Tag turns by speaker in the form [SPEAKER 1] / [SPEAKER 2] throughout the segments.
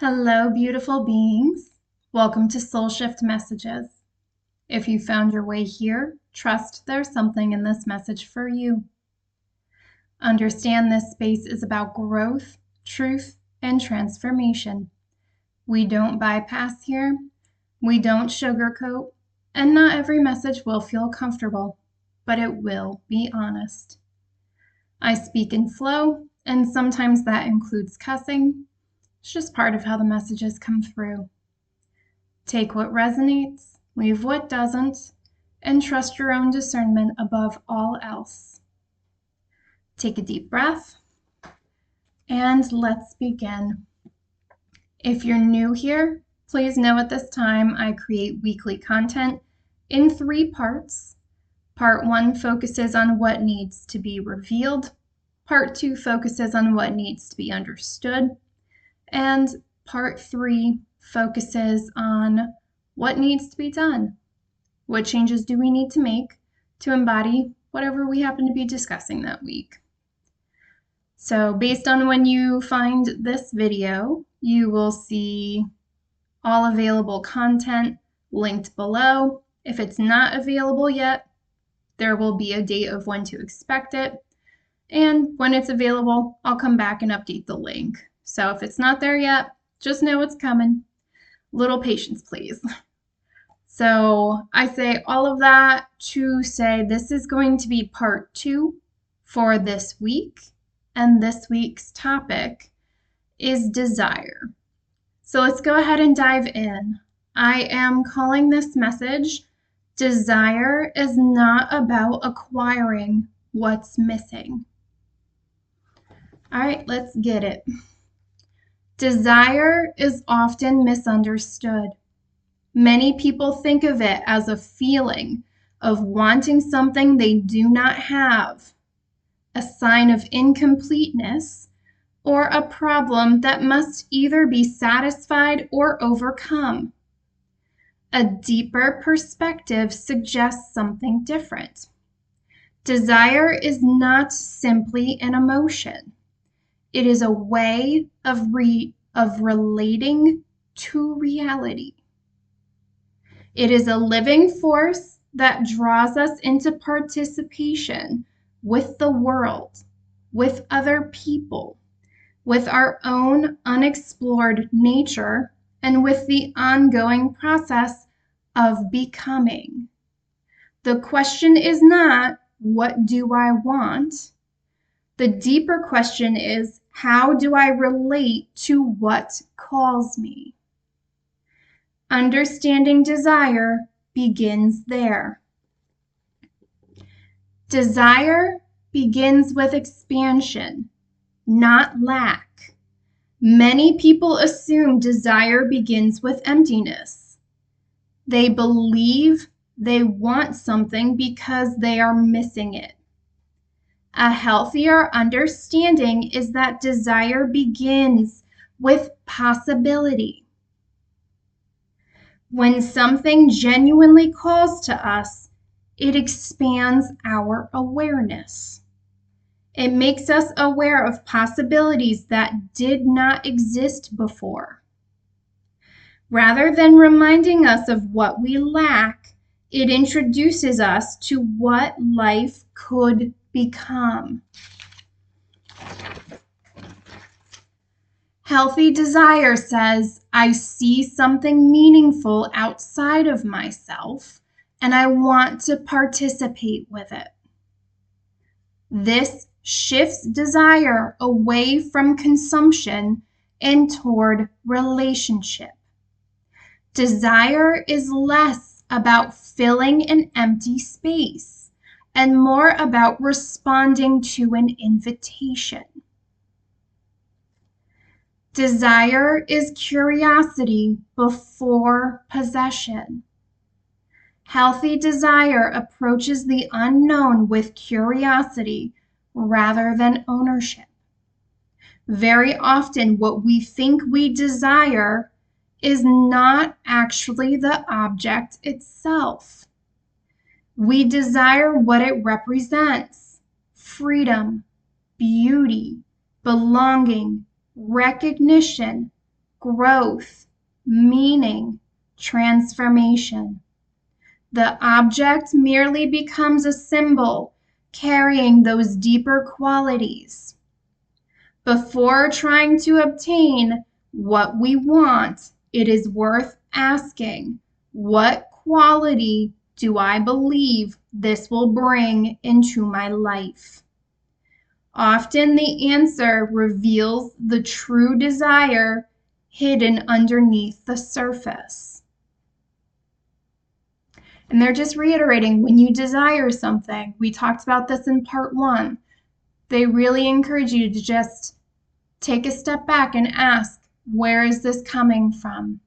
[SPEAKER 1] Hello, beautiful beings. Welcome to Soul Shift Messages. If you found your way here, trust there's something in this message for you. Understand this space is about growth, truth, and transformation. We don't bypass here, we don't sugarcoat, and not every message will feel comfortable, but it will be honest. I speak in flow, and sometimes that includes cussing. It's just part of how the messages come through. Take what resonates, leave what doesn't, and trust your own discernment above all else. Take a deep breath, and let's begin. If you're new here, please know at this time I create weekly content in 3 parts. Part 1 focuses on what needs to be revealed. Part 2 focuses on what needs to be understood. And part 3 focuses on what needs to be done. What changes do we need to make to embody whatever we happen to be discussing that week? So based on when you find this video, you will see all available content linked below. If it's not available yet, there will be a date of when to expect it. And when it's available, I'll come back and update the link. So if it's not there yet, just know it's coming. Little patience, please. So I say all of that to say this is going to be part 2 for this week. And this week's topic is desire. So let's go ahead and dive in. I am calling this message, Desire is not about acquiring what's missing. All right, let's get it. Desire is often misunderstood. Many people think of it as a feeling of wanting something they do not have, a sign of incompleteness, or a problem that must either be satisfied or overcome. A deeper perspective suggests something different. Desire is not simply an emotion. It is a way of relating to reality. It is a living force that draws us into participation with the world, with other people, with our own unexplored nature, and with the ongoing process of becoming. The question is not, what do I want? The deeper question is, how do I relate to what calls me? Understanding desire begins there. Desire begins with expansion, not lack. Many people assume desire begins with emptiness. They believe they want something because they are missing it. A healthier understanding is that desire begins with possibility. When something genuinely calls to us, it expands our awareness. It makes us aware of possibilities that did not exist before. Rather than reminding us of what we lack, it introduces us to what life could become. Healthy desire says, I see something meaningful outside of myself, and I want to participate with it. This shifts desire away from consumption and toward relationship. Desire is less about filling an empty space and more about responding to an invitation. Desire is curiosity before possession. Healthy desire approaches the unknown with curiosity rather than ownership. Very often, what we think we desire is not actually the object itself. We desire what it represents: freedom, beauty, belonging, recognition, growth, meaning, transformation. The object merely becomes a symbol carrying those deeper qualities. Before trying to obtain what we want, it is worth asking, what quality do I believe this will bring into my life? Often the answer reveals the true desire hidden underneath the surface. And they're just reiterating, when you desire something, we talked about this in part 1, they really encourage you to just take a step back and ask, where is this coming from?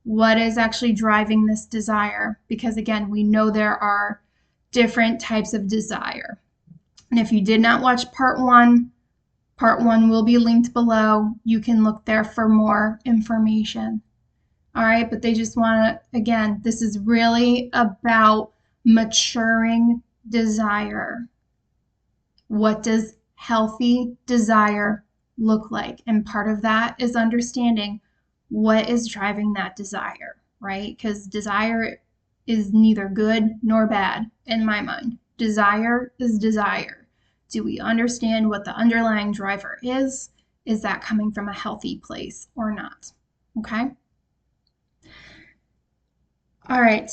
[SPEAKER 1] What is actually driving this desire? Because again, we know there are different types of desire. And if you did not watch part 1 will be linked below. You can look there for more information. All right, but they just want to, again, this is really about maturing desire. What does healthy desire look like? And part of that is understanding what is driving that desire, right? Because desire is neither good nor bad in my mind. Desire is desire. Do we understand what the underlying driver is? Is that coming from a healthy place or not? Okay. All right.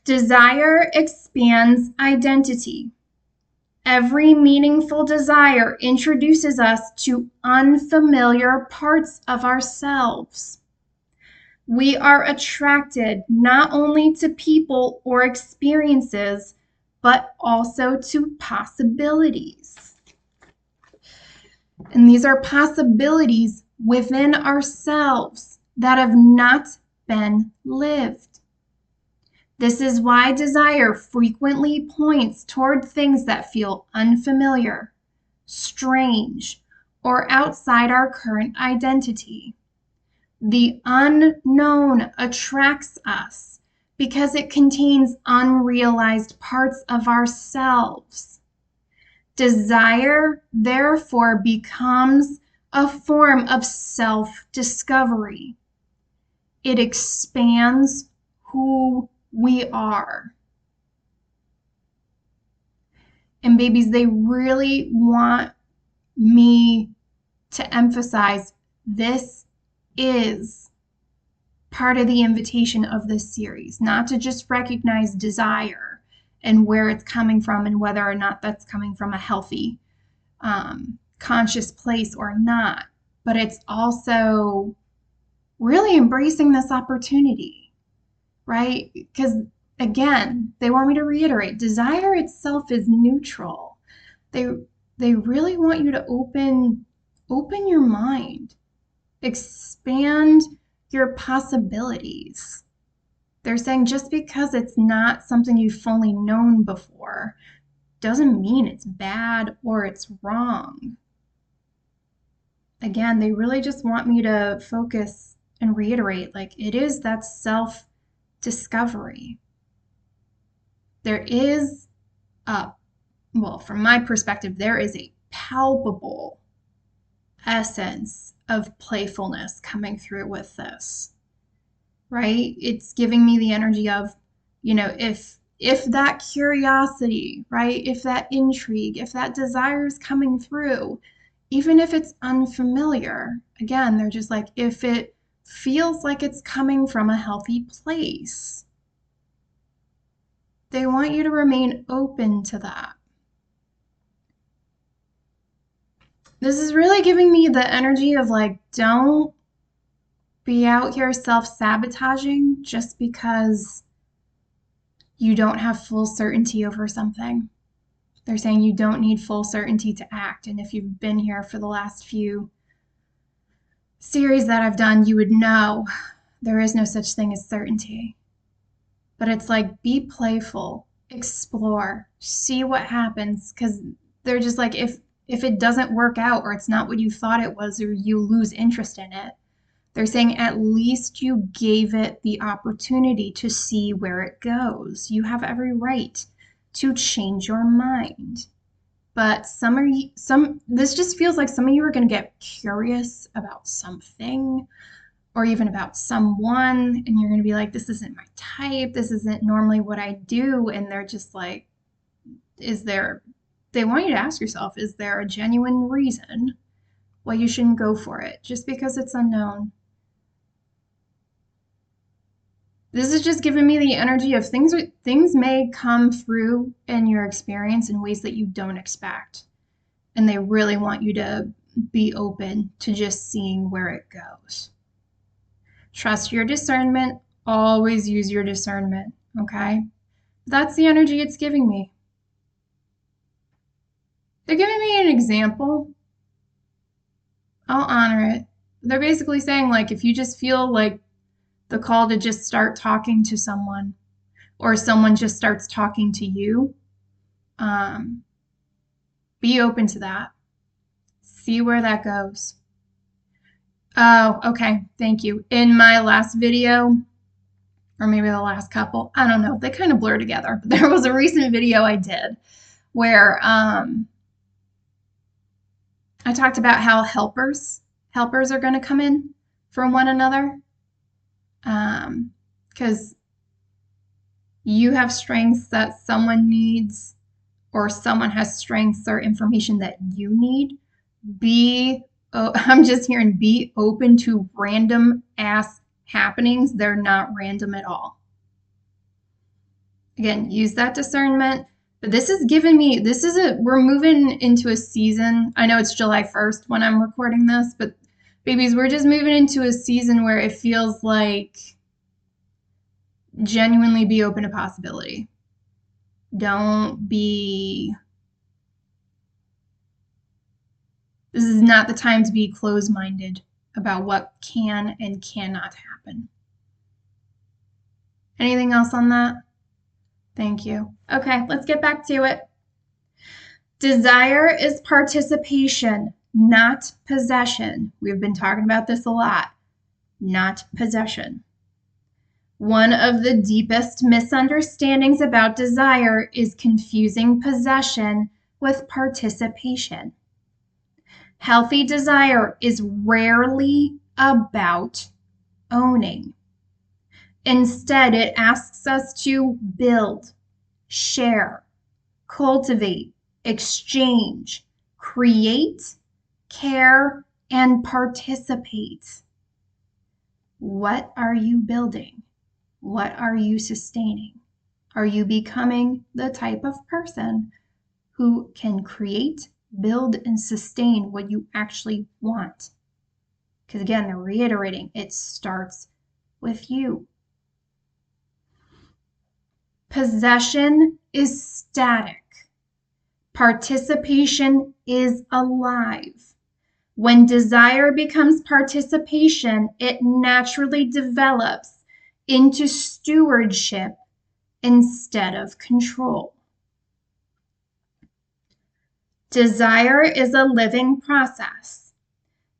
[SPEAKER 1] Desire expands identity. Every meaningful desire introduces us to unfamiliar parts of ourselves. We are attracted not only to people or experiences, but also to possibilities. And these are possibilities within ourselves that have not been lived. This is why desire frequently points toward things that feel unfamiliar, strange, or outside our current identity. The unknown attracts us because it contains unrealized parts of ourselves. Desire, therefore, becomes a form of self-discovery. It expands who we are. And babies, they really want me to emphasize this is part of the invitation of this series, not to just recognize desire and where it's coming from and whether or not that's coming from a healthy, conscious place or not, but it's also really embracing this opportunity, right? Because again, they want me to reiterate, desire itself is neutral. They really want you to open your mind, expand your possibilities. They're saying just because it's not something you've fully known before doesn't mean it's bad or it's wrong. Again, they really just want me to focus and reiterate, like, it is that self-discovery. There is from my perspective, there is a palpable essence of playfulness coming through with this, right? It's giving me the energy of, if that curiosity, right? If that intrigue, if that desire is coming through, even if it's unfamiliar, again, they're just like, if it feels like it's coming from a healthy place, they want you to remain open to that. This is really giving me the energy of like, don't be out here self-sabotaging just because you don't have full certainty over something. They're saying you don't need full certainty to act. And if you've been here for the last few series that I've done, you would know there is no such thing as certainty. But it's like, be playful, explore, see what happens. Because they're just like, if it doesn't work out or it's not what you thought it was or you lose interest in it, they're saying at least you gave it the opportunity to see where it goes. You have every right to change your mind. But this just feels like some of you are going to get curious about something, or even about someone, and you're going to be like, this isn't my type, this isn't normally what I do, and they're just like, they want you to ask yourself, is there a genuine reason why you shouldn't go for it just because it's unknown? This is just giving me the energy of things may come through in your experience in ways that you don't expect, and they really want you to be open to just seeing where it goes. Trust your discernment. Always use your discernment, okay? That's the energy it's giving me. They're giving me an example. I'll honor it. They're basically saying, like, if you just feel like the call to just start talking to someone, or someone just starts talking to you, be open to that. See where that goes. Oh, okay. Thank you. In my last video, or maybe the last couple, I don't know, they kind of blur together. But there was a recent video I did where I talked about how helpers are going to come in for one another, because you have strengths that someone needs, or someone has strengths or information that you need. I'm just hearing, be open to random ass happenings. They're not random at all. Again, use that discernment. But this is giving me, we're moving into a season. I know it's July 1st when I'm recording this, but babies, we're just moving into a season where it feels like genuinely be open to possibility. This is not the time to be closed-minded about what can and cannot happen. Anything else on that? Thank you. Okay, let's get back to it. Desire is participation, not possession. We've been talking about this a lot. Not possession. One of the deepest misunderstandings about desire is confusing possession with participation. Healthy desire is rarely about owning. Instead, it asks us to build, share, cultivate, exchange, create, care, and participate. What are you building? What are you sustaining? Are you becoming the type of person who can create, build, and sustain what you actually want? Because again, they're reiterating, it starts with you. Possession is static. Participation is alive. When desire becomes participation, it naturally develops into stewardship instead of control. Desire is a living process.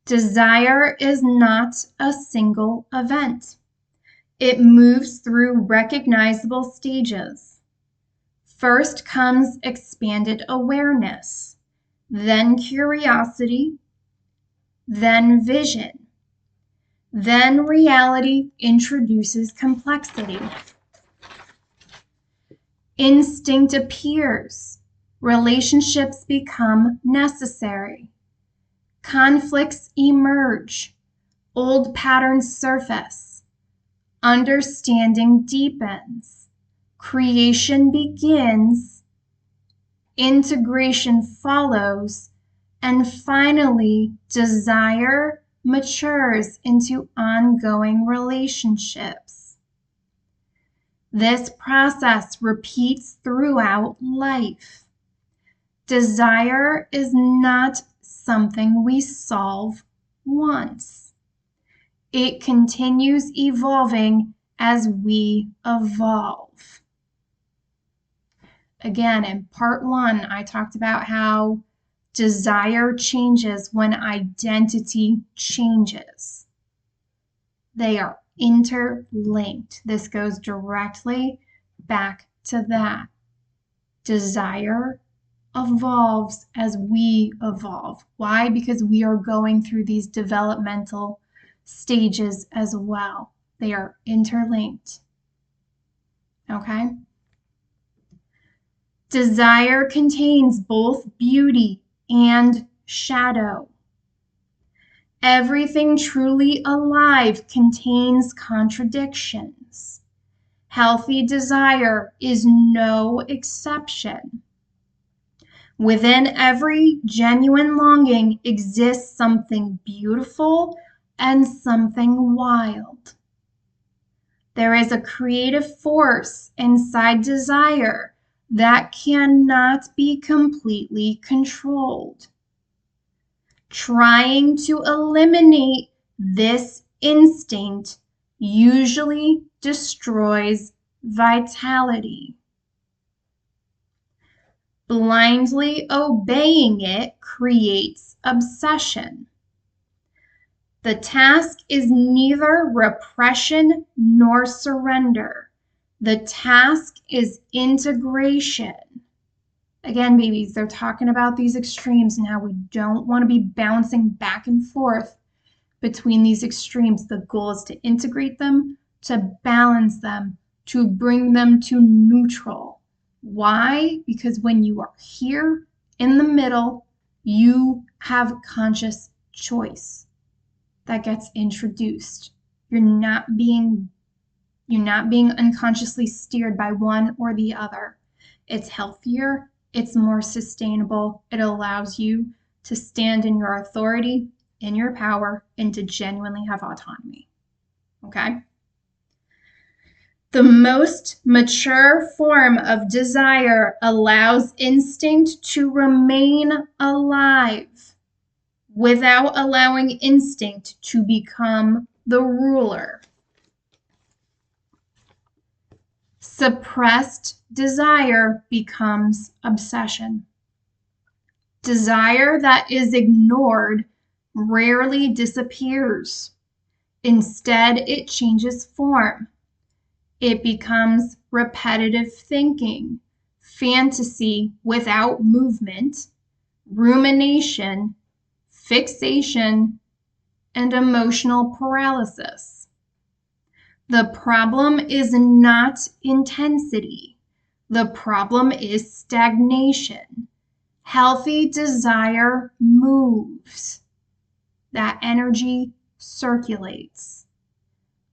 [SPEAKER 1] Desire is not a single event. It moves through recognizable stages. First comes expanded awareness, then curiosity, then vision. Then reality introduces complexity. Instinct appears. Relationships become necessary. Conflicts emerge. Old patterns surface. Understanding deepens. Creation begins. Integration follows. And finally, desire matures into ongoing relationships. This process repeats throughout life. Desire is not something we solve once. It continues evolving as we evolve. Again, in part 1, I talked about how desire changes when identity changes. They are interlinked. This goes directly back to that. Desire evolves as we evolve. Why? Because we are going through these developmental stages as well. They are interlinked. Okay? Desire contains both beauty and shadow. Everything truly alive contains contradictions. Healthy desire is no exception. Within every genuine longing exists something beautiful and something wild. There is a creative force inside desire that cannot be completely controlled. Trying to eliminate this instinct usually destroys vitality. Blindly obeying it creates obsession. The task is neither repression nor surrender. The task is integration. Again, babies, they're talking about these extremes and how we don't want to be bouncing back and forth between these extremes. The goal is to integrate them, to balance them, to bring them to neutral. Why? Because when you are here in the middle, you have conscious choice that gets introduced. You're not being unconsciously steered by one or the other. It's healthier, it's more sustainable. It allows you to stand in your authority, in your power, and to genuinely have autonomy. Okay? The most mature form of desire allows instinct to remain alive without allowing instinct to become the ruler. Suppressed desire becomes obsession. Desire that is ignored rarely disappears. Instead, it changes form. It becomes repetitive thinking, fantasy without movement, rumination, fixation, and emotional paralysis. The problem is not intensity. The problem is stagnation. Healthy desire moves. That energy circulates.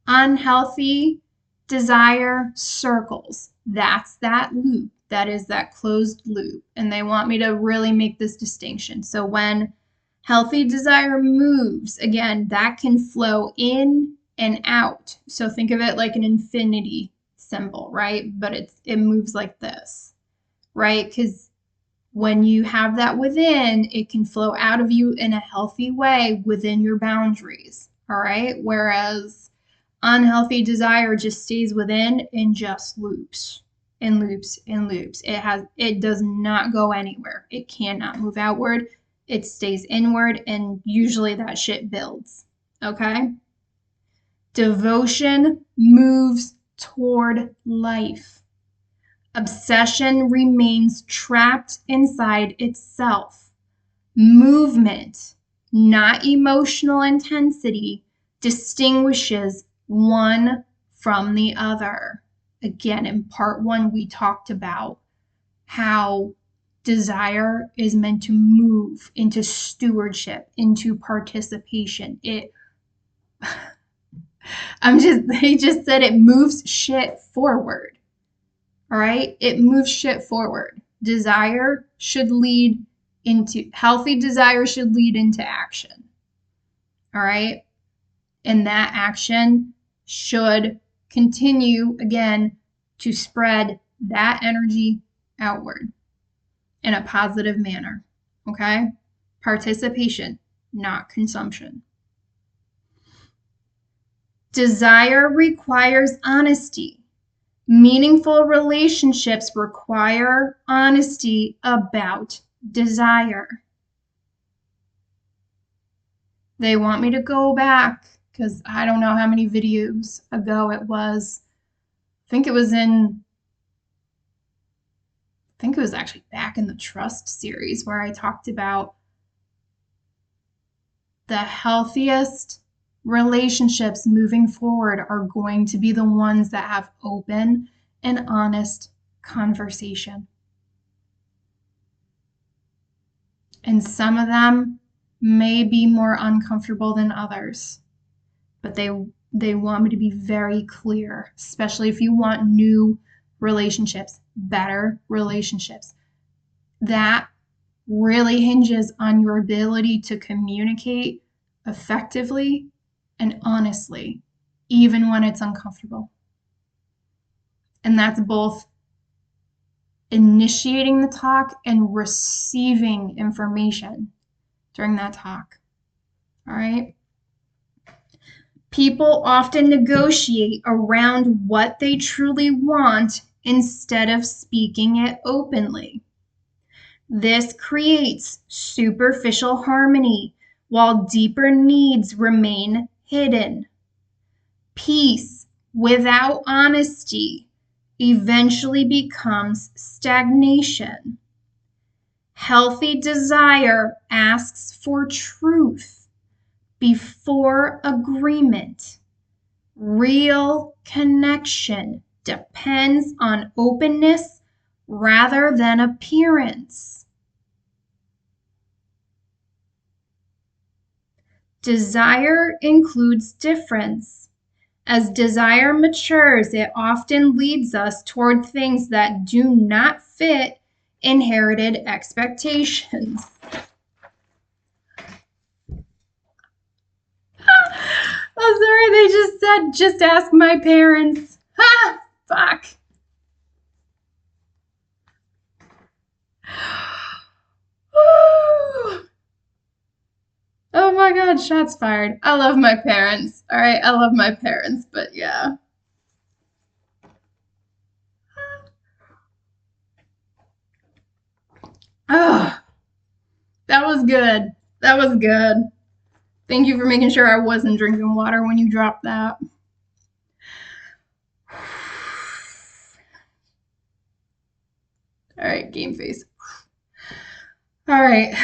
[SPEAKER 1] Unhealthy desire circles. That's that loop. That is that closed loop. And they want me to really make this distinction. So when healthy desire moves, again, that can flow in and out. So think of it like an infinity symbol, right? But it moves like this, right? Because when you have that within, it can flow out of you in a healthy way within your boundaries, all right? Whereas unhealthy desire just stays within and just loops and loops and loops. It does not go anywhere. It cannot move outward. It stays inward, and usually that shit builds, okay? Devotion moves toward life. Obsession remains trapped inside itself. Movement, not emotional intensity, distinguishes one from the other. Again, in part one, we talked about how desire is meant to move into stewardship, into participation. They just said it moves shit forward. All right? It moves shit forward. Healthy desire should lead into action. All right? And that action should continue, again, to spread that energy outward in a positive manner. Okay? Participation, not consumption. Desire requires honesty. Meaningful relationships require honesty about desire. They want me to go back because I don't know how many videos ago it was. I think it was actually back in the trust series where I talked about the healthiest relationships moving forward are going to be the ones that have open and honest conversation. And some of them may be more uncomfortable than others, but they want me to be very clear, especially if you want new relationships, better relationships. That really hinges on your ability to communicate effectively and honestly, even when it's uncomfortable. And that's both initiating the talk and receiving information during that talk. All right? People often negotiate around what they truly want instead of speaking it openly. This creates superficial harmony while deeper needs remain hidden. Peace without honesty eventually becomes stagnation. Healthy desire asks for truth before agreement. Real connection depends on openness rather than appearance. Desire includes difference. As desire matures, it often leads us toward things that do not fit inherited expectations. Oh, sorry, they just said, just ask my parents. Ha! Fuck. Oh my God, shots fired. I love my parents. All right, I love my parents, but yeah. Oh, that was good. That was good. Thank you for making sure I wasn't drinking water when you dropped that. All right, game face. All right.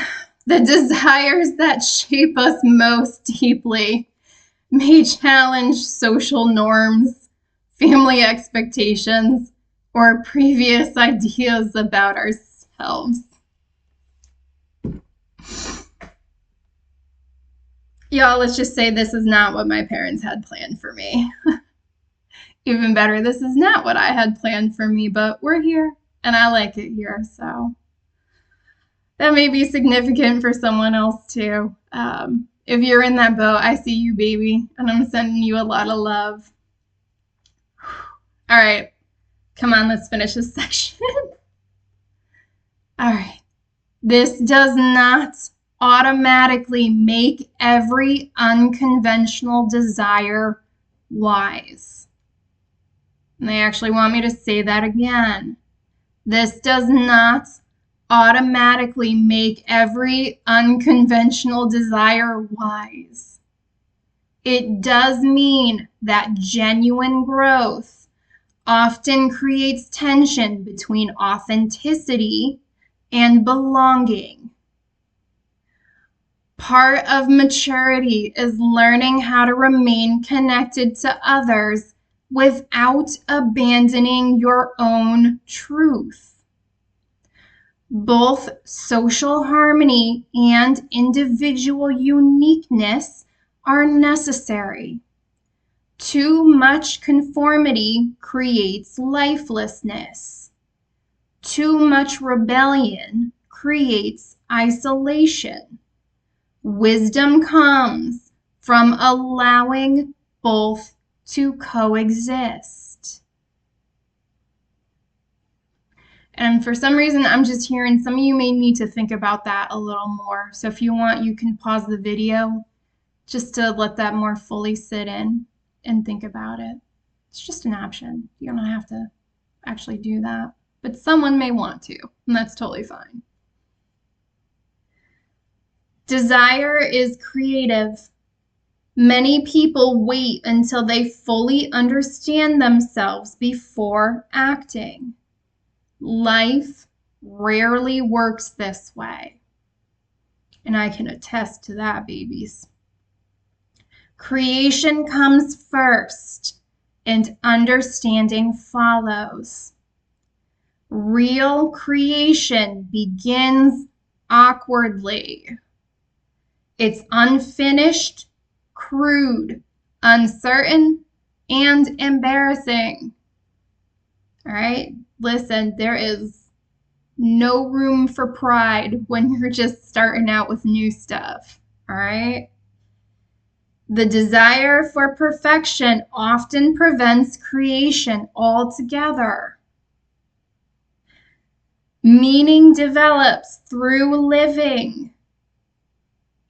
[SPEAKER 1] The desires that shape us most deeply may challenge social norms, family expectations, or previous ideas about ourselves. Y'all, let's just say this is not what my parents had planned for me. Even better, this is not what I had planned for me, but we're here and I like it here, so that may be significant for someone else too. If you're in that boat, I see you, baby, and I'm sending you a lot of love. All right, come on, let's finish this section. All right, this does not automatically make every unconventional desire wise. And they actually want me to say that again. This does not automatically make every unconventional desire wise. It does mean that genuine growth often creates tension between authenticity and belonging. Part of maturity is learning how to remain connected to others without abandoning your own truth. Both social harmony and individual uniqueness are necessary. Too much conformity creates lifelessness. Too much rebellion creates isolation. Wisdom comes from allowing both to coexist. And for some reason, I'm just hearing some of you may need to think about that a little more. So if you want, you can pause the video just to let that more fully sit in and think about it. It's just an option. You don't have to actually do that, but someone may want to, and that's totally fine. Desire is creative. Many people wait until they fully understand themselves before acting. Life rarely works this way. And I can attest to that, babies. Creation comes first and understanding follows. Real creation begins awkwardly. It's unfinished, crude, uncertain, and embarrassing. All right? Listen, there is no room for pride when you're just starting out with new stuff. All right? The desire for perfection often prevents creation altogether. Meaning develops through living.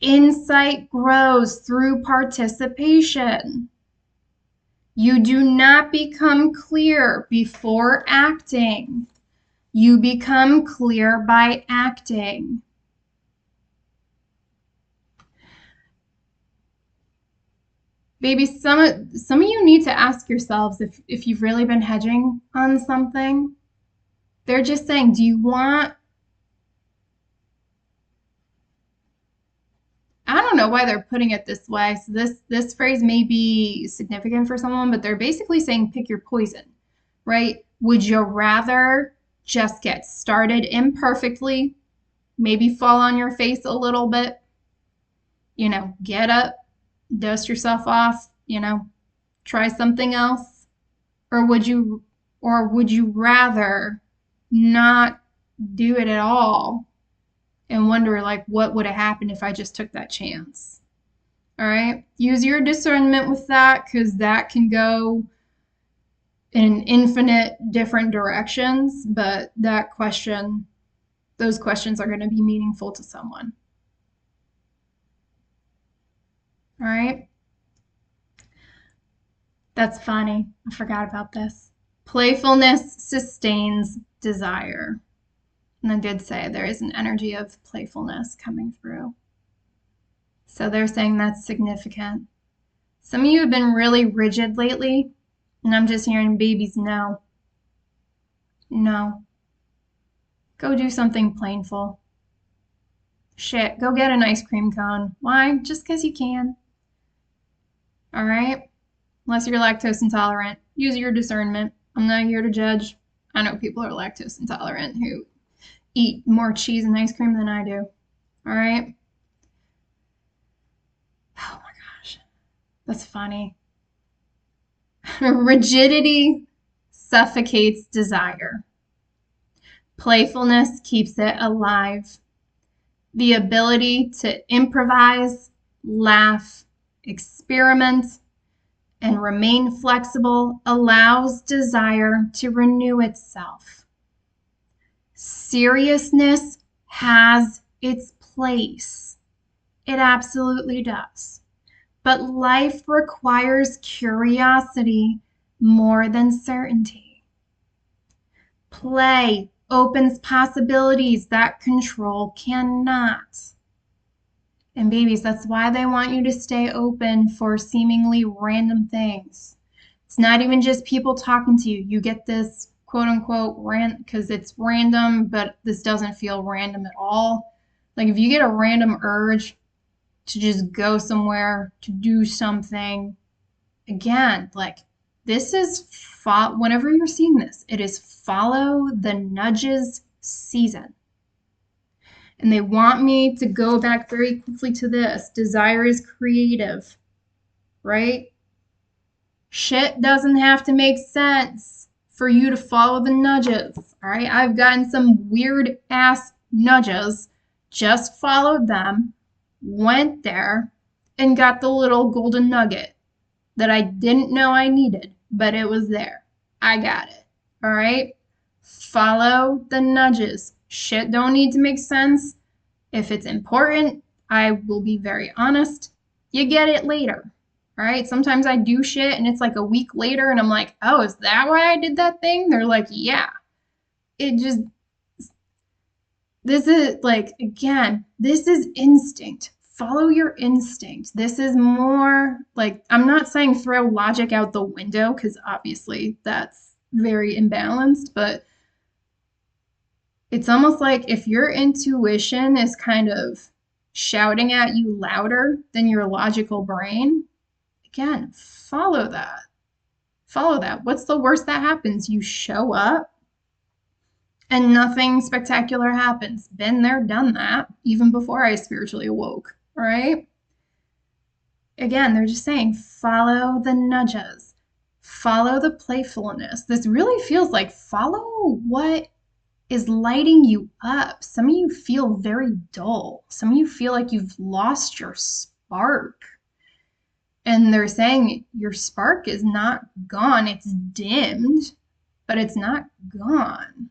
[SPEAKER 1] Insight grows through participation. You do not become clear before acting. You become clear by acting. Baby, some of you need to ask yourselves if you've really been hedging on something. They're just saying, do you want... I don't know why they're putting it this way. So this phrase may be significant for someone, but they're basically saying pick your poison, right? Would you rather just get started imperfectly, maybe fall on your face a little bit, get up, dust yourself off, try something else? Or would you rather not do it at all and wonder like what would have happened if I just took that chance? All right? Use your discernment with that, because that can go in infinite different directions, but those questions are going to be meaningful to someone. All right? That's funny. I forgot about this. Playfulness sustains desire. And I did say there is an energy of playfulness coming through. So they're saying that's significant. Some of you have been really rigid lately, and I'm just hearing babies, no. No. Go do something plainful. Shit, go get an ice cream cone. Why? Just because you can. All right? Unless you're lactose intolerant, use your discernment. I'm not here to judge. I know people are lactose intolerant who eat more cheese and ice cream than I do. All right? Oh my gosh. That's funny. Rigidity suffocates desire. Playfulness keeps it alive. The ability to improvise, laugh, experiment, and remain flexible allows desire to renew itself. Seriousness has its place. It absolutely does. But life requires curiosity more than certainty. Play opens possibilities that control cannot. And babies, that's why they want you to stay open for seemingly random things. It's not even just people talking to you. You get this quote unquote because it's random, but this doesn't feel random at all. Like if you get a random urge to just go somewhere, to do something, again, like this is, whenever you're seeing this, it is follow the nudges season. And they want me to go back very quickly to this. Desire is creative, right? Shit doesn't have to make sense for you to follow the nudges, all right? I've gotten some weird ass nudges, just followed them, went there, and got the little golden nugget that I didn't know I needed, but it was there. I got it, all right? Follow the nudges. Shit don't need to make sense. If it's important, I will be very honest. You get it later, all right? Sometimes I do shit and it's like a week later and I'm like, oh, is that why I did that thing? They're like, yeah. This is like, again, this is instinct. Follow your instinct. This is more like, I'm not saying throw logic out the window because obviously that's very imbalanced, but it's almost like if your intuition is kind of shouting at you louder than your logical brain, again, follow that. Follow that. What's the worst that happens? You show up and nothing spectacular happens. Been there, done that, even before I spiritually awoke, all right? Again, they're just saying, follow the nudges, follow the playfulness. This really feels like follow what is lighting you up. Some of you feel very dull. Some of you feel like you've lost your spark. And they're saying your spark is not gone. It's dimmed, but it's not gone.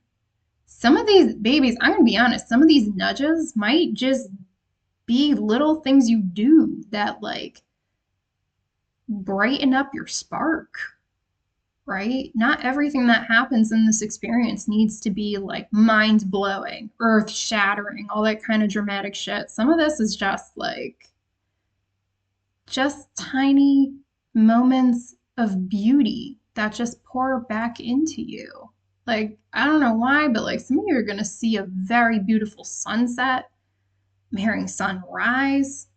[SPEAKER 1] Some of these babies, I'm going to be honest, some of these nudges might just be little things you do that like brighten up your spark, right? Not everything that happens in this experience needs to be like mind blowing, earth shattering, all that kind of dramatic shit. Some of this is just like, just tiny moments of beauty that just pour back into you. Like, I don't know why, but like some of you are going to see a very beautiful sunset. I'm hearing sunrise.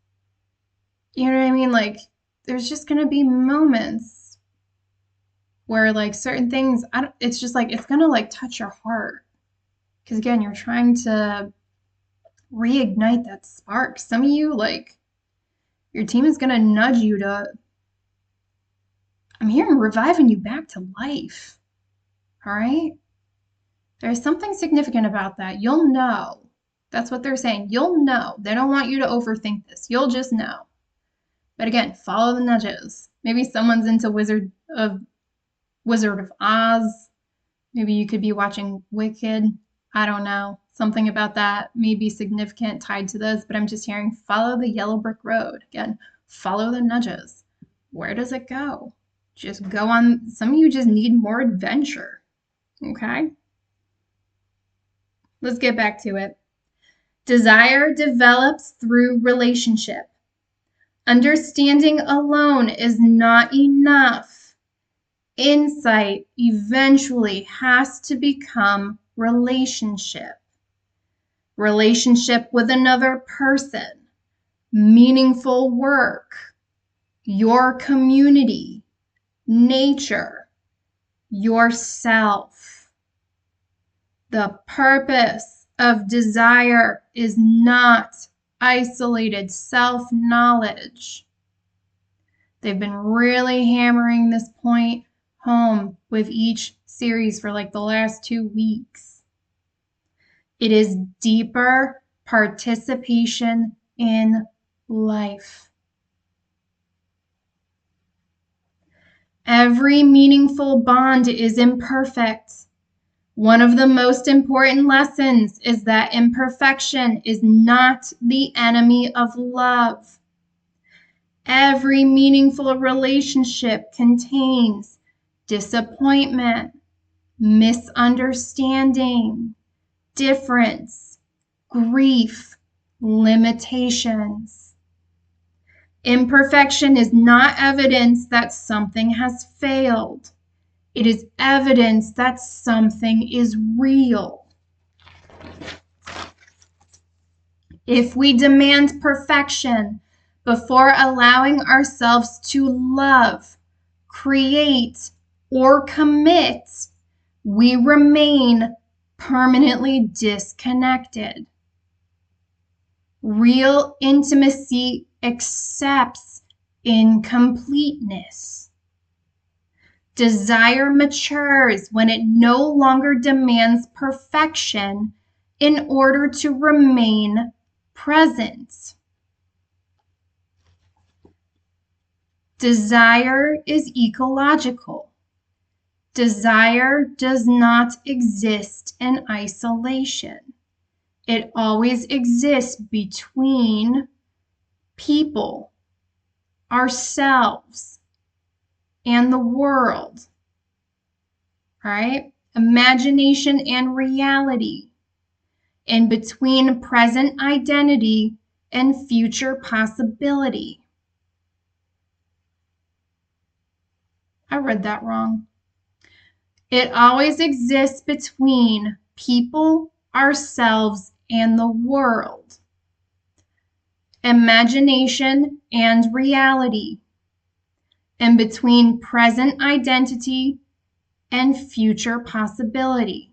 [SPEAKER 1] You know what I mean? Like, there's just going to be moments where like certain things, it's just like, it's going to like touch your heart. Because again, you're trying to reignite that spark. Some of you, like, your team is going to nudge you to, I'm hearing reviving you back to life. All right? There's something significant about that. You'll know. That's what they're saying. You'll know. They don't want you to overthink this. You'll just know. But again, follow the nudges. Maybe someone's into Wizard of Oz. Maybe you could be watching Wicked. I don't know. Something about that may be significant tied to this, but I'm just hearing follow the yellow brick road. Again, follow the nudges. Where does it go? Just go on. Some of you just need more adventure. Okay? Let's get back to it. Desire develops through relationship. Understanding alone is not enough. Insight eventually has to become relationship. Relationship with another person, meaningful work, your community, nature, yourself. The purpose of desire is not isolated self-knowledge. They've been really hammering this point home with each series for like the last 2 weeks. It is deeper participation in life. Every meaningful bond is imperfect. One of the most important lessons is that imperfection is not the enemy of love. Every meaningful relationship contains disappointment, misunderstanding, difference, grief, limitations. Imperfection is not evidence that something has failed. It is evidence that something is real. If we demand perfection before allowing ourselves to love, create, or commit, we remain permanently disconnected. Real intimacy accepts incompleteness. Desire matures when it no longer demands perfection in order to remain present. Desire is ecological. Desire does not exist in isolation. It always exists between people, ourselves, and the world. All right? Imagination and reality. In between present identity and future possibility. I read that wrong. It always exists between people, ourselves, and the world. Imagination and reality. and between present identity and future possibility.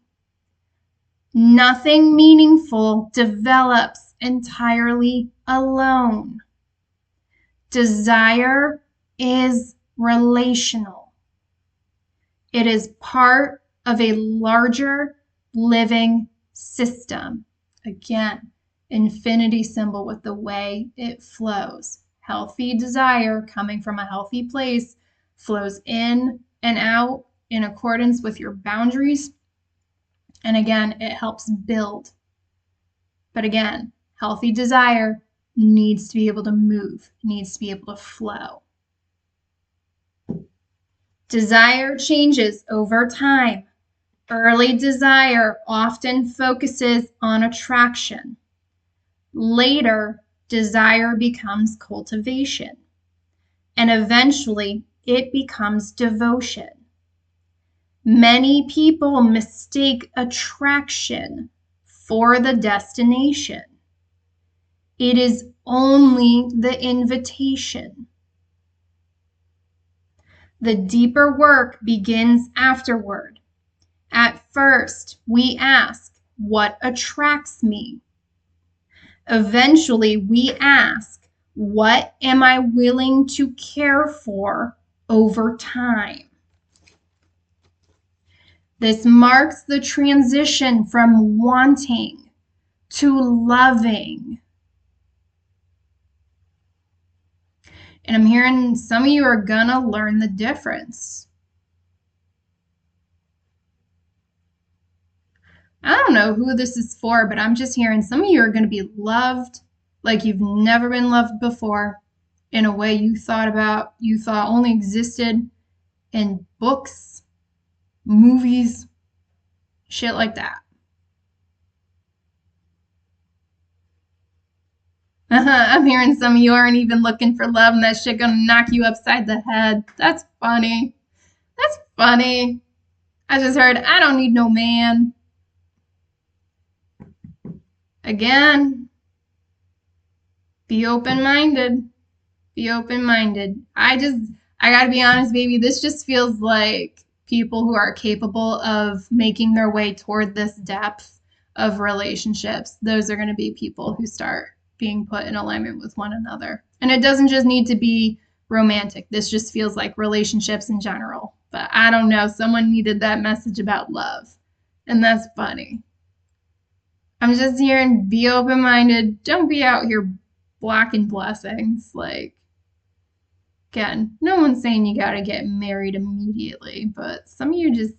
[SPEAKER 1] Nothing meaningful develops entirely alone. Desire is relational. It is part of a larger living system. Again, infinity symbol with the way it flows. Healthy desire coming from a healthy place flows in and out in accordance with your boundaries. And again, it helps build. But again, healthy desire needs to be able to move, needs to be able to flow. Desire changes over time. Early desire often focuses on attraction. Later, desire becomes cultivation. And eventually, it becomes devotion. Many people mistake attraction for the destination. It is only the invitation. The deeper work begins afterward. At first, we ask, what attracts me? Eventually, we ask, what am I willing to care for over time? This marks the transition from wanting to loving. And I'm hearing some of you are gonna learn the difference. I don't know who this is for, but I'm just hearing some of you are gonna be loved like you've never been loved before in a way you thought only existed in books, movies, shit like that. I'm hearing some of you aren't even looking for love and that shit gonna knock you upside the head. That's funny. That's funny. I just heard, I don't need no man. Again, be open-minded. Be open-minded. I gotta be honest, baby, this just feels like people who are capable of making their way toward this depth of relationships. Those are gonna be people who start being put in alignment with one another. And it doesn't just need to be romantic. This just feels like relationships in general. But I don't know, someone needed that message about love. And that's funny. I'm just hearing be open-minded. Don't be out here blocking blessings. Like, again, no one's saying you gotta get married immediately, but some of you just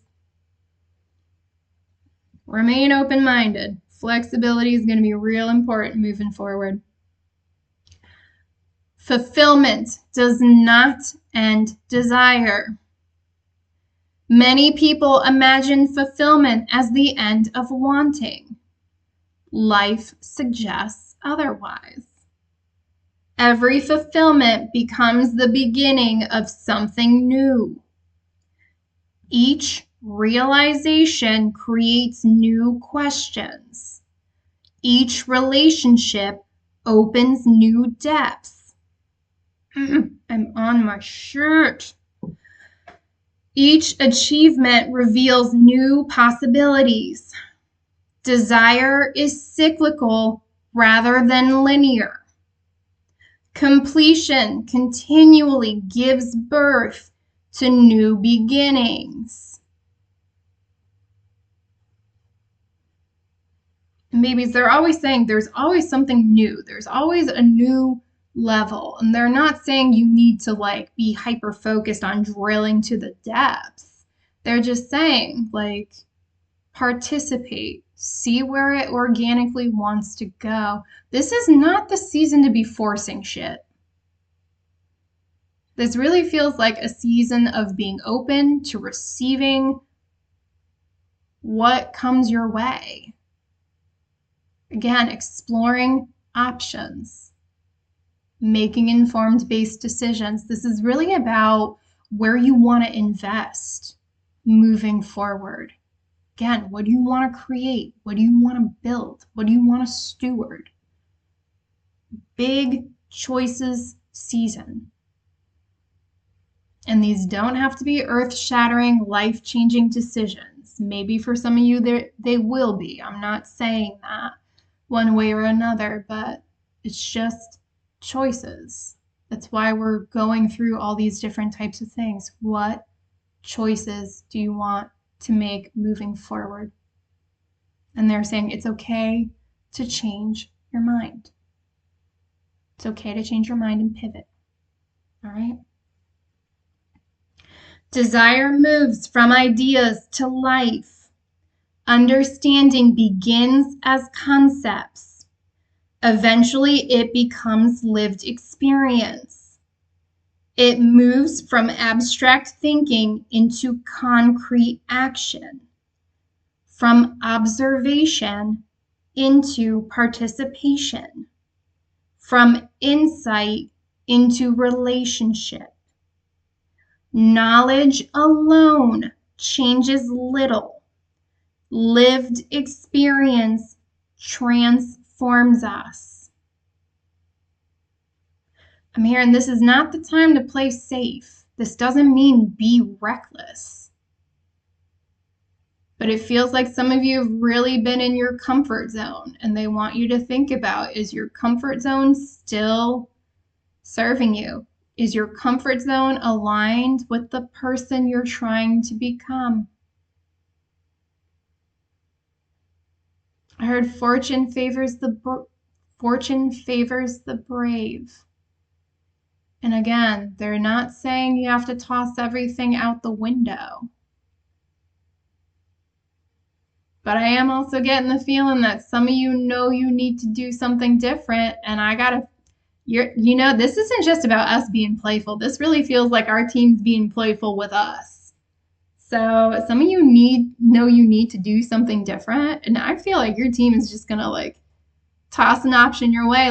[SPEAKER 1] remain open-minded. Flexibility is gonna be real important moving forward. Fulfillment does not end desire. Many people imagine fulfillment as the end of wanting. Life suggests otherwise. Every fulfillment becomes the beginning of something new. Each realization creates new questions. Each relationship opens new depths. I'm on my shirt. Each achievement reveals new possibilities. Desire is cyclical rather than linear. Completion continually gives birth to new beginnings. Babies, they're always saying there's always something new. There's always a new level. And they're not saying you need to like be hyper focused on drilling to the depths. They're just saying like participate, see where it organically wants to go. This is not the season to be forcing shit. This really feels like a season of being open to receiving what comes your way. Again, exploring options, making informed based decisions. This is really about where you want to invest moving forward. Again, what do you want to create? What do you want to build? What do you want to steward? Big choices season. And these don't have to be earth-shattering, life-changing decisions. Maybe for some of you, they will be. I'm not saying that one way or another, but it's just choices. That's why we're going through all these different types of things. What choices do you want to make moving forward? And they're saying it's okay to change your mind. It's okay to change your mind and pivot. All right? Desire moves from ideas to life. Understanding begins as concepts. Eventually, it becomes lived experience. It moves from abstract thinking into concrete action, from observation into participation, from insight into relationship. Knowledge alone changes little. Lived experience transforms us. I'm hearing this is not the time to play safe. This doesn't mean be reckless. But it feels like some of you have really been in your comfort zone, and they want you to think about, is your comfort zone still serving you? Is your comfort zone aligned with the person you're trying to become? I heard fortune favors the brave. And again, they're not saying you have to toss everything out the window. But I am also getting the feeling that some of you know you need to do something different, and this isn't just about us being playful. This really feels like our team's being playful with us. So some of you know you need to do something different, and I feel like your team is just gonna toss an option your way,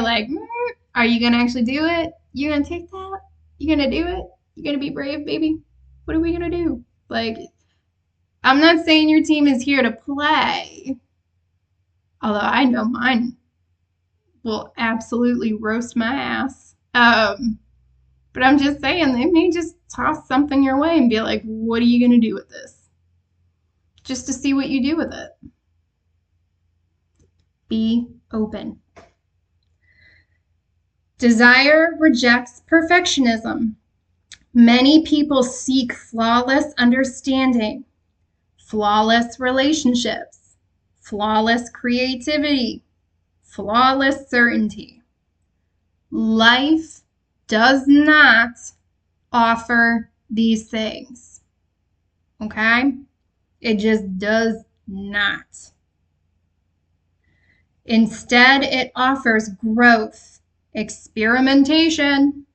[SPEAKER 1] are you gonna actually do it? You gonna take that? You gonna do it? You gonna be brave, baby? What are we gonna do? I'm not saying your team is here to play, although I know mine will absolutely roast my ass. But I'm just saying they may just toss something your way and be like, what are you going to do with this? Just to see what you do with it. Be open. Desire rejects perfectionism. Many people seek flawless understanding, flawless relationships, flawless creativity, flawless certainty. Life does not offer these things. Okay? It just does not. Instead, it offers growth, experimentation,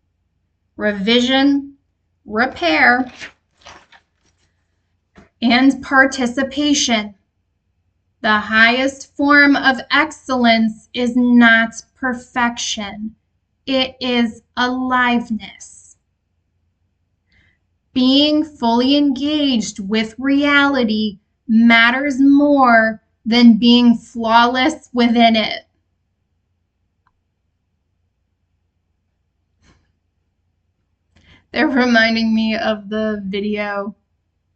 [SPEAKER 1] revision, repair, and participation. The highest form of excellence is not perfection. It is aliveness. Being fully engaged with reality matters more than being flawless within it. They're reminding me of the video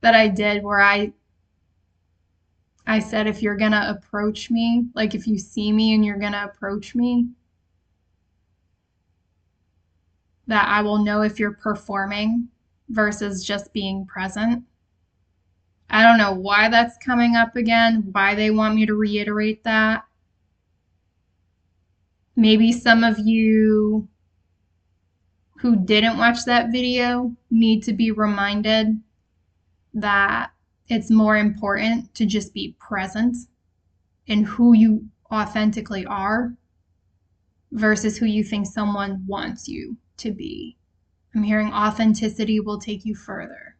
[SPEAKER 1] that I did where I said, if you're going to approach me, if you see me and you're going to approach me, that I will know if you're performing versus just being present. I don't know why that's coming up again, why they want me to reiterate that. Maybe some of you who didn't watch that video need to be reminded that it's more important to just be present in who you authentically are versus who you think someone wants you to be. I'm hearing authenticity will take you further.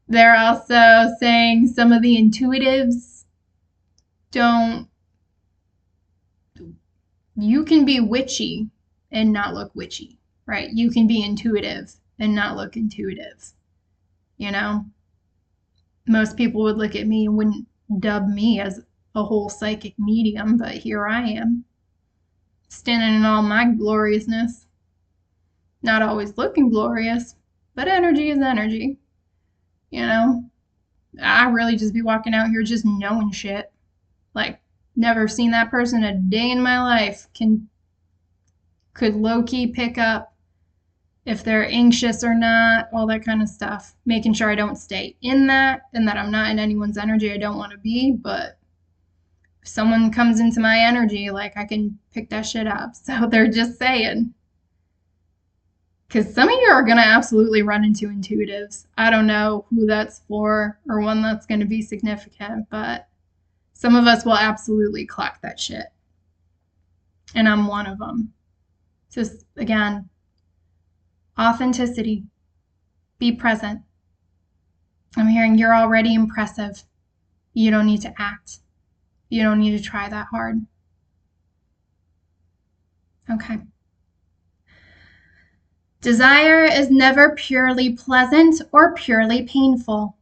[SPEAKER 1] They're also saying some of the intuitives you can be witchy and not look witchy, right? You can be intuitive and not look intuitive. Most people would look at me and wouldn't dub me as a whole psychic medium, but here I am, standing in all my gloriousness. Not always looking glorious, but energy is energy. You know, I really just be walking out here just knowing shit. Like, never seen that person a day in my life. Could low-key pick up if they're anxious or not, all that kind of stuff. Making sure I don't stay in that and that I'm not in anyone's energy I don't want to be. But if someone comes into my energy, like, I can pick that shit up. So they're just saying. Because some of you are going to absolutely run into intuitives. I don't know who that's for or when that's going to be significant, but some of us will absolutely clock that shit. And I'm one of them. Just, again, authenticity. Be present. I'm hearing you're already impressive. You don't need to act. You don't need to try that hard. Okay. Desire is never purely pleasant or purely painful.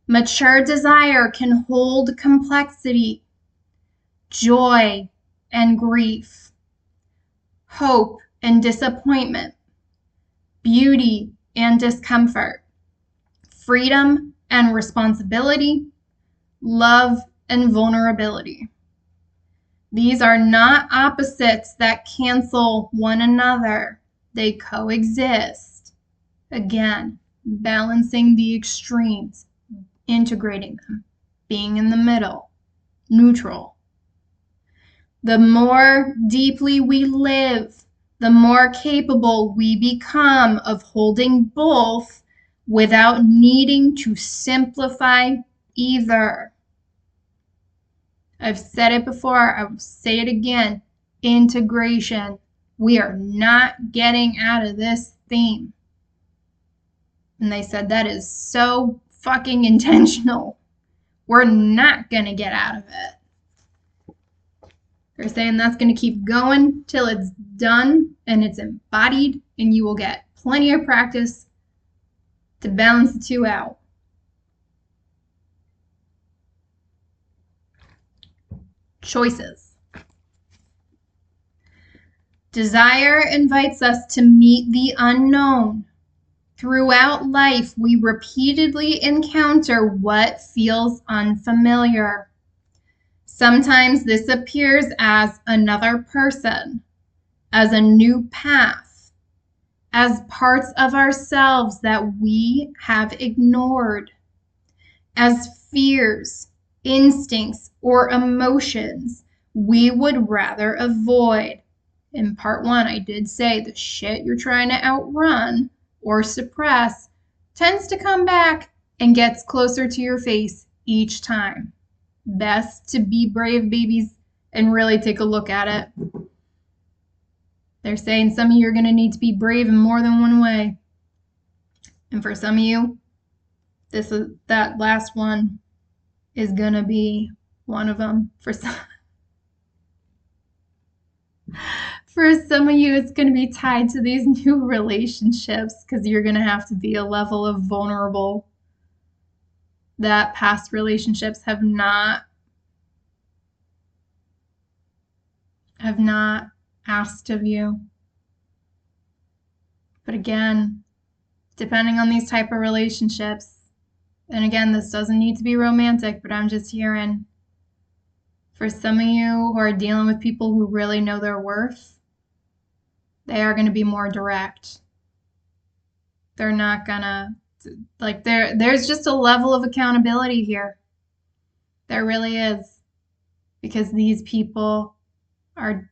[SPEAKER 1] Mature desire can hold complexity, joy and grief, hope and disappointment, beauty and discomfort, freedom and responsibility, love and vulnerability. These are not opposites that cancel one another. They coexist. Again, balancing the extremes, integrating them, being in the middle, neutral. The more deeply we live, the more capable we become of holding both without needing to simplify either. I've said it before, I will say it again. Integration. We are not getting out of this theme. And they said that is so fucking intentional. We're not going to get out of it. They're saying that's going to keep going till it's done and it's embodied, and you will get plenty of practice to balance the two out. Choices. Desire invites us to meet the unknown. Throughout life, we repeatedly encounter what feels unfamiliar. Sometimes this appears as another person, as a new path, as parts of ourselves that we have ignored, as fears, instincts, or emotions we would rather avoid. In part one, I did say the shit you're trying to outrun or suppress tends to come back and gets closer to your face each time. Best to be brave, babies, and really take a look at it. They're saying some of you are going to need to be brave in more than one way. And for some of you, that last one is going to be one of them. For some of you, it's going to be tied to these new relationships because you're going to have to be a level of vulnerable that past relationships have not asked of you. But again, depending on these type of relationships, and again, this doesn't need to be romantic, but I'm just hearing for some of you who are dealing with people who really know their worth, they are going to be more direct. They're not gonna, like, there's just a level of accountability here. There really is. Because these people are,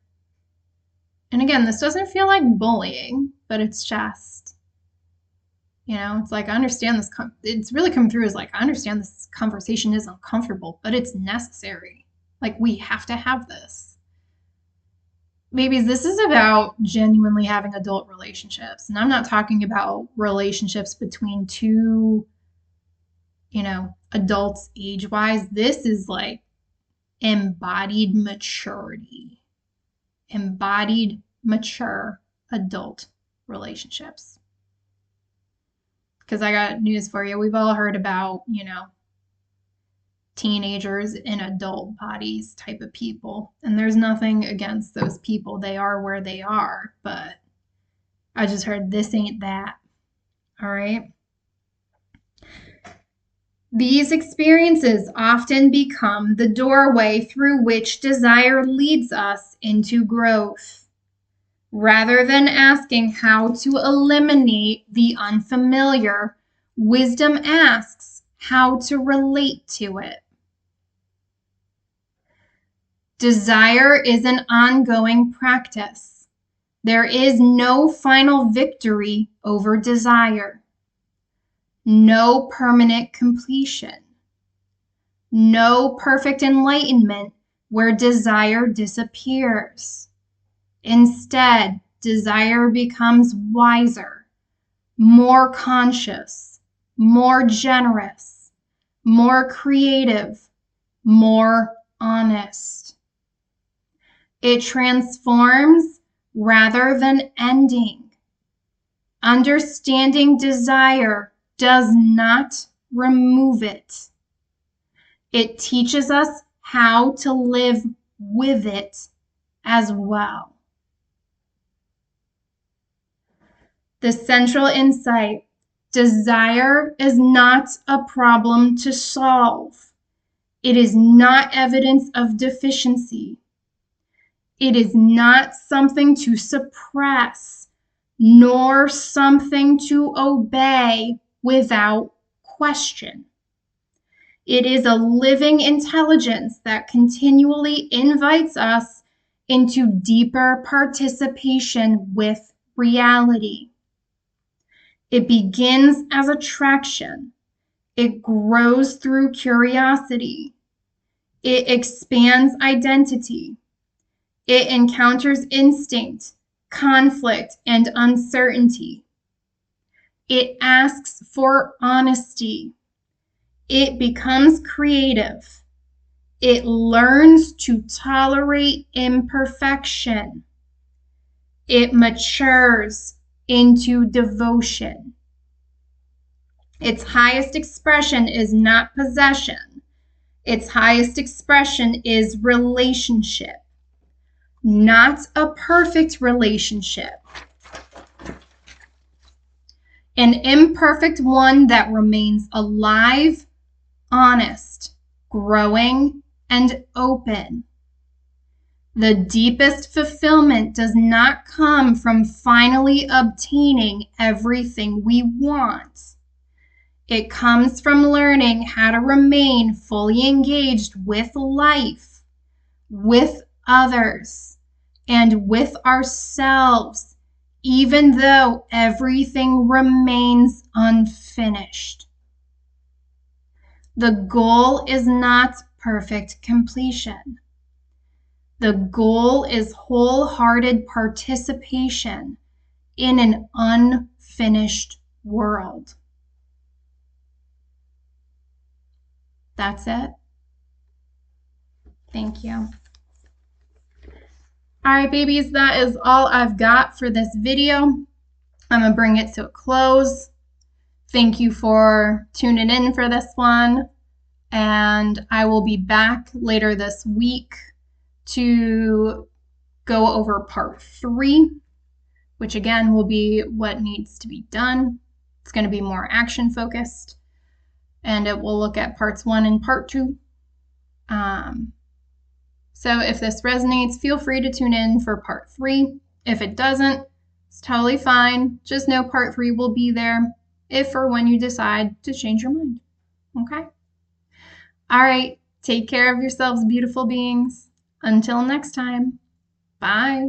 [SPEAKER 1] and again, this doesn't feel like bullying, but it's just, it's like, I understand this, it's really coming through as like, I understand this conversation is uncomfortable, but it's necessary. Like, we have to have this. Maybe this is about genuinely having adult relationships. And I'm not talking about relationships between two, adults age-wise. This is like embodied maturity. Embodied, mature adult relationships. Because I got news for you. We've all heard about, teenagers in adult bodies type of people. And there's nothing against those people. They are where they are. But I just heard this ain't that. All right. These experiences often become the doorway through which desire leads us into growth. Rather than asking how to eliminate the unfamiliar, wisdom asks how to relate to it. Desire is an ongoing practice. There is no final victory over desire. No permanent completion. No perfect enlightenment where desire disappears. Instead, desire becomes wiser, more conscious, more generous, more creative, more honest. It transforms rather than ending. Understanding desire does not remove it. It teaches us how to live with it as well. The central insight: desire is not a problem to solve. It is not evidence of deficiency. It is not something to suppress, nor something to obey without question. It is a living intelligence that continually invites us into deeper participation with reality. It begins as attraction. It grows through curiosity. It expands identity. It encounters instinct, conflict, and uncertainty. It asks for honesty. It becomes creative. It learns to tolerate imperfection. It matures into devotion. Its highest expression is not possession. Its highest expression is relationship. Not a perfect relationship. An imperfect one that remains alive, honest, growing, and open. The deepest fulfillment does not come from finally obtaining everything we want. It comes from learning how to remain fully engaged with life, with others, and with ourselves, even though everything remains unfinished. The goal is not perfect completion. The goal is wholehearted participation in an unfinished world. That's it. Thank you. All right, babies, that is all I've got for this video. I'm going to bring it to a close. Thank you for tuning in for this one. And I will be back later this week to go over part 3, which again will be what needs to be done. It's going to be more action focused, and it will look at parts 1 and part 2. So if this resonates, feel free to tune in for part 3. If it doesn't, it's totally fine. Just know part 3 will be there if or when you decide to change your mind. Okay? All right. Take care of yourselves, beautiful beings. Until next time. Bye.